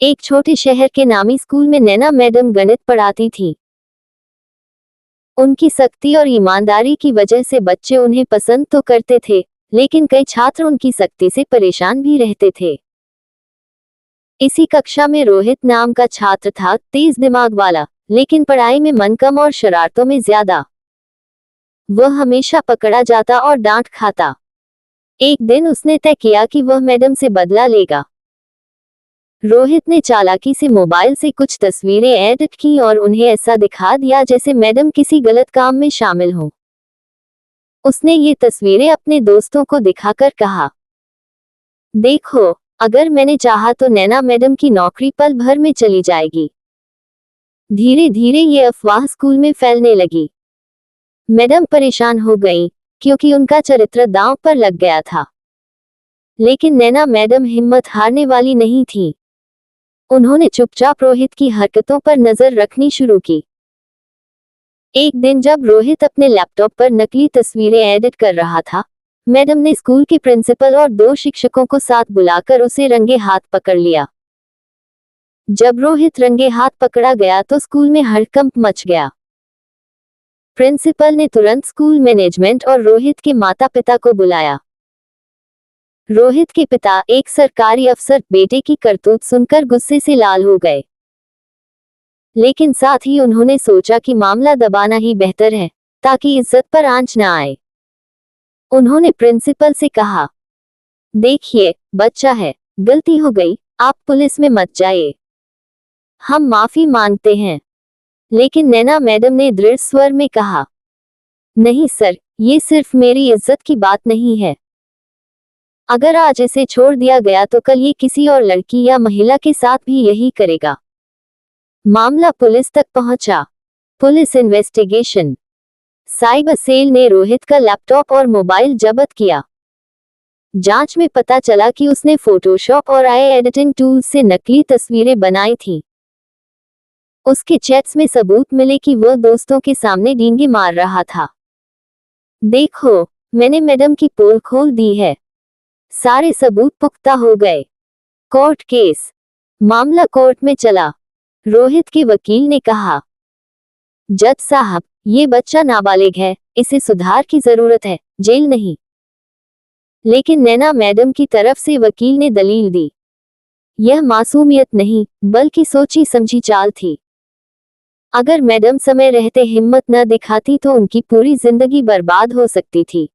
एक छोटे शहर के नामी स्कूल में नैना मैडम गणित पढ़ाती थी। उनकी सख्ती और ईमानदारी की वजह से बच्चे उन्हें पसंद तो करते थे, लेकिन कई छात्र उनकी सख्ती से परेशान भी रहते थे। इसी कक्षा में रोहित नाम का छात्र था, तेज दिमाग वाला, लेकिन पढ़ाई में मन कम और शरारतों में ज्यादा। वह हमेशा पकड़ा जाता और डांट खाता। एक दिन उसने तय किया कि वह मैडम से बदला लेगा। रोहित ने चालाकी से मोबाइल से कुछ तस्वीरें एडिट की और उन्हें ऐसा दिखा दिया जैसे मैडम किसी गलत काम में शामिल हो। उसने ये तस्वीरें अपने दोस्तों को दिखाकर कहा, देखो, अगर मैंने चाहा तो नैना मैडम की नौकरी पल भर में चली जाएगी। धीरे धीरे ये अफवाह स्कूल में फैलने लगी। मैडम परेशान हो गई, क्योंकि उनका चरित्र दांव पर लग गया था। लेकिन नैना मैडम हिम्मत हारने वाली नहीं थी। उन्होंने चुपचाप रोहित की हरकतों पर नजर रखनी शुरू की। एक दिन जब रोहित अपने लैपटॉप पर नकली तस्वीरें एडिट कर रहा था, मैडम ने स्कूल के प्रिंसिपल और 2 शिक्षकों को साथ बुलाकर उसे रंगे हाथ पकड़ लिया। जब रोहित रंगे हाथ पकड़ा गया तो स्कूल में हड़कंप मच गया। प्रिंसिपल ने तुरंत स्कूल मैनेजमेंट और रोहित के माता-पिता को बुलाया। रोहित के पिता, एक सरकारी अफसर, बेटे की करतूत सुनकर गुस्से से लाल हो गए। लेकिन साथ ही उन्होंने सोचा कि मामला दबाना ही बेहतर है, ताकि इज्जत पर आंच न आए। उन्होंने प्रिंसिपल से कहा, देखिए, बच्चा है, गलती हो गई, आप पुलिस में मत जाइए। हम माफी मांगते हैं। लेकिन नैना मैडम ने दृढ़ स्वर में कहा, नहीं सर, ये सिर्फ मेरी इज्जत की बात नहीं है। अगर आज इसे छोड़ दिया गया तो कल ये किसी और लड़की या महिला के साथ भी यही करेगा। मामला पुलिस तक पहुंचा। Police investigation. साइबर सेल ने रोहित का लैपटॉप और मोबाइल जब्त किया। जांच में पता चला कि उसने फोटोशॉप और आई एडिटिंग टूल्स से नकली तस्वीरें बनाई थी। उसके चैट्स में सबूत मिले कि वह दोस्तों के सामने डींगे मार रहा था। देखो, मैंने मैडम की पोल खोल दी है। सारे सबूत पुख्ता हो गए। Court case. मामला कोर्ट में चला। रोहित के वकील ने कहा, जज साहब, ये बच्चा नाबालिग है, इसे सुधार की जरूरत है, जेल नहीं। लेकिन नैना मैडम की तरफ से वकील ने दलील दी, यह मासूमियत नहीं, बल्कि सोची समझी चाल थी। अगर मैडम समय रहते हिम्मत न दिखाती तो उनकी पूरी जिंदगी बर्बाद हो सकती थी।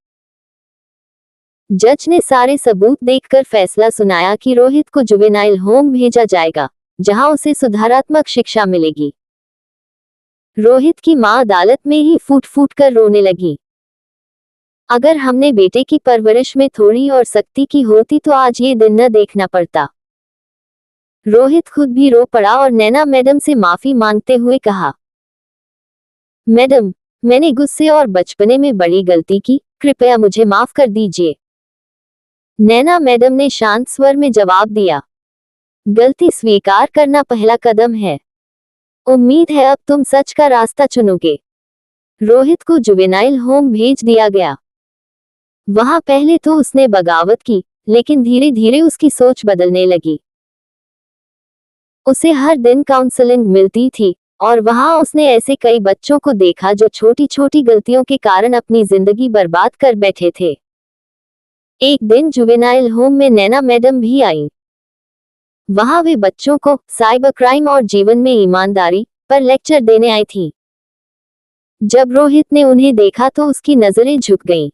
जज ने सारे सबूत देखकर फैसला सुनाया कि रोहित को जुवेनाइल होम भेजा जाएगा, जहां उसे सुधारात्मक शिक्षा मिलेगी। रोहित की मां अदालत में ही फूट फूट कर रोने लगी। अगर हमने बेटे की परवरिश में थोड़ी और सख्ती की होती तो आज ये दिन न देखना पड़ता। रोहित खुद भी रो पड़ा और नैना मैडम से माफी मांगते हुए कहा, मैडम, मैंने गुस्से और बचपने में बड़ी गलती की, कृपया मुझे माफ कर दीजिए। नैना मैडम ने शांत स्वर में जवाब दिया, गलती स्वीकार करना पहला कदम है। उम्मीद है अब तुम सच का रास्ता चुनोगे। रोहित को जुवेनाइल होम भेज दिया गया। वहां पहले तो उसने बगावत की, लेकिन धीरे धीरे उसकी सोच बदलने लगी। उसे हर दिन काउंसलिंग मिलती थी, और वहां उसने ऐसे कई बच्चों को देखा जो छोटी छोटी गलतियों के कारण अपनी जिंदगी बर्बाद कर बैठे थे। एक दिन जुवेनाइल होम में नैना मैडम भी आई। वहां वे बच्चों को साइबर क्राइम और जीवन में ईमानदारी पर लेक्चर देने आई थी। जब रोहित ने उन्हें देखा तो उसकी नजरें झुक गईं।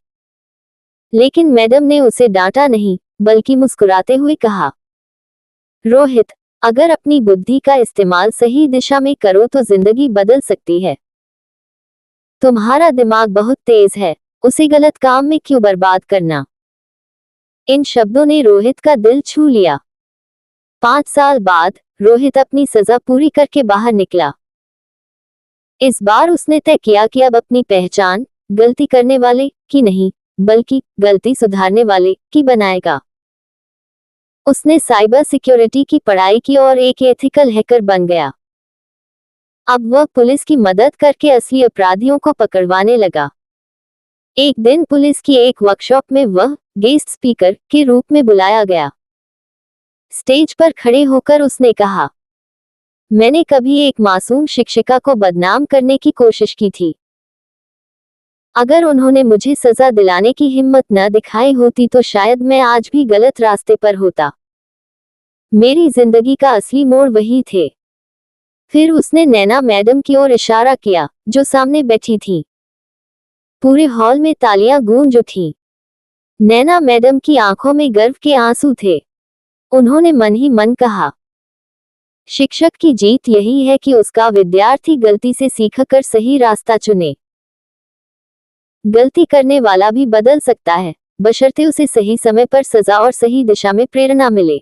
लेकिन मैडम ने उसे डांटा नहीं, बल्कि मुस्कुराते हुए कहा, रोहित, अगर अपनी बुद्धि का इस्तेमाल सही दिशा में करो तो जिंदगी बदल सकती है। तुम्हारा दिमाग बहुत तेज है, उसे गलत काम में क्यों बर्बाद करना। इन शब्दों ने रोहित का दिल छू लिया। 5 साल बाद रोहित अपनी सजा पूरी करके बाहर निकला। इस बार उसने तय किया कि अब अपनी पहचान गलती करने वाले की नहीं, बल्कि गलती सुधारने वाले की बनाएगा। उसने साइबर सिक्योरिटी की पढ़ाई की और एक एथिकल हैकर बन गया। अब वह पुलिस की मदद करके असली अपराधियों को पकड़वाने लगा। एक दिन पुलिस की एक वर्कशॉप में वह गेस्ट स्पीकर के रूप में बुलाया गया। स्टेज पर खड़े होकर उसने कहा, मैंने कभी एक मासूम शिक्षिका को बदनाम करने की कोशिश की थी। अगर उन्होंने मुझे सजा दिलाने की हिम्मत न दिखाई होती तो शायद मैं आज भी गलत रास्ते पर होता। मेरी जिंदगी का असली मोड़ वही थे। फिर उसने नैना मैडम की ओर इशारा किया, जो सामने बैठी थी। पूरे हॉल में तालियां गूंज उठी। नैना मैडम की आंखों में गर्व के आंसू थे। उन्होंने मन ही मन कहा, शिक्षक की जीत यही है कि उसका विद्यार्थी गलती से सीखकर सही रास्ता चुने। गलती करने वाला भी बदल सकता है, बशर्ते उसे सही समय पर सजा और सही दिशा में प्रेरणा मिले।